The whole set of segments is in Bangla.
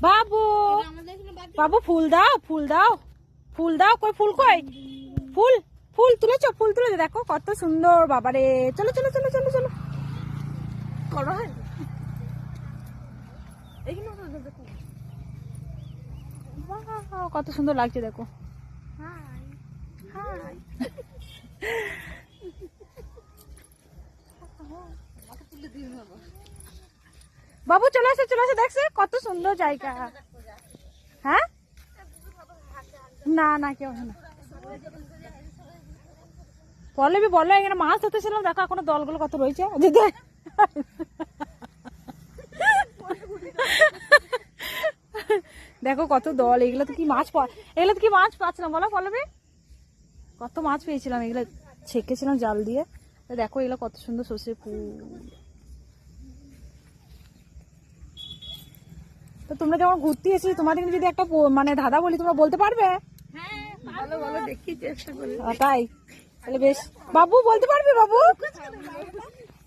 বাবু বাবু ফুল দাও ফুল দাও ফুল দাও, কই ফুল কই? ফুল ফুল তুলেছো, ফুল তুলেছো, দেখো কত সুন্দর। বাবারে চলো চলো চলো চলো চলো করো। কত সুন্দর লাগছে দেখো। বাবু চলে আসো চলে আসো, দেখছে কত সুন্দর জায়গা। হ্যাঁ না না কেউ না। পল্লবী বলো, এখানে মাছ ধরতেছিলাম, দেখো এখনো দলগুলো কত রয়েছে। দেখো কত দল, এগুলো তো কি মাছ, এগুলো তো কি মাছ পাচ্ছিলাম বলো পল্লবী, কত মাছ পেয়েছিলাম, এগুলো ছেঁকেছিলাম জাল দিয়ে। দেখো এগুলো কত সুন্দর সর্ষে ফুল। তো তোমরা যখন ঘুরতে এসেছি তোমাদের যদি একটা মানে ধাঁধা বলি, তোমরা বলতে পারবে? ভালো ভালো দেখি চেষ্টা করি। তাই তাহলে বেশ, বাবু বলতে পারবে? বাবু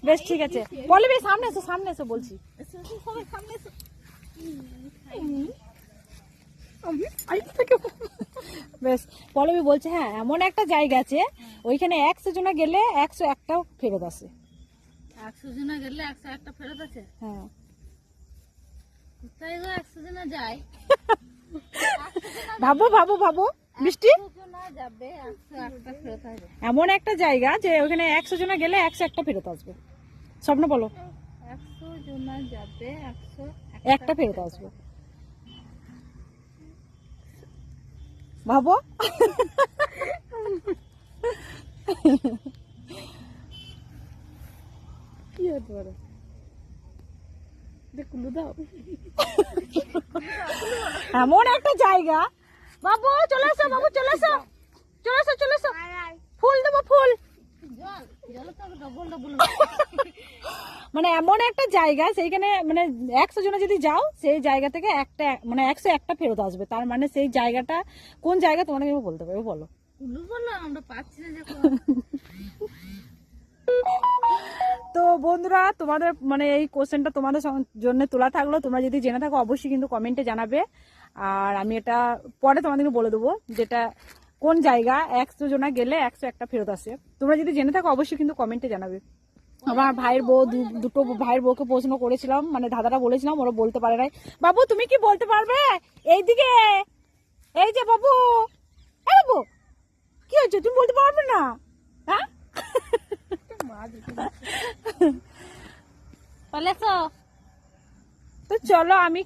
বেশ ঠিক আছে, বলে বেশ সামনে এসো সামনে এসো বলছি। বেশ পল্লবী বলছে হ্যাঁ এমন একটা জায়গা আছে ওইখানে 100 জনা গেলে 101টাও ফেরত আসে। 100 জনা গেলে 101টা ফেরত আছে? হ্যাঁ কোথায় গো 100 জনা যায়? ভাবো ভাবো ভাবো মিষ্টি, 100 জনা যাবে 101টা ফেরত আসবে। এমন একটা জায়গা যে ওখানে 100 জনা গেলে 101টা ফেরত আসবে। স্বপ্ন বলো। 100 জনা যাবে 101টা ফেরত আসবে। ভাবো। কি হতে পারে? দেখুন দাও। এমন একটা জায়গা, বাবু চলে এসো বাবু চলে এসো চলে এসো চলে এসো, ফুল দেবো ফুল। জল জল তো ডবল ডবল। মানে এমন একটা জায়গা সেইখানে মানে 100 জনা যদি যাও সেই জায়গা থেকে একটা মানে 101টা ফেরত আসবে। তার মানে সেই জায়গাটা কোন জায়গা তোমাকে আমি বলতে পারবো বলো। কুলু বলো, আমরা পাচ্ছি না যে। তো বন্ধুরা তোমাদের মানে এই কোশ্চেনটা তোমাদের জন্য তোলা থাকলো, তোমরা যদি জেনে থাকো অবশ্যই কিন্তু কমেন্টে জানাবে। আর আমি এটা পরে তোমাদেরকে বলে দেবো যেটা কোন জায়গা 100 জনা গেলে 101টা ফেরত আসে। তোমরা যদি জেনে থাকো অবশ্যই কিন্তু কমেন্টে জানাবে। আমার ভাইয়ের বউ দুটো ভাইয়ের বউকে প্রশ্ন করেছিলাম, মানে দাদাটা বলেছিলাম, ওরা বলতে পারে নাই। বাবু তুমি কি বলতে পারবে? এইদিকে এই যে বাবু, এই বাবু কি হয়েছে, তুমি বলতে পারবে না? হ্যাঁ পালেছো তো চলো আমি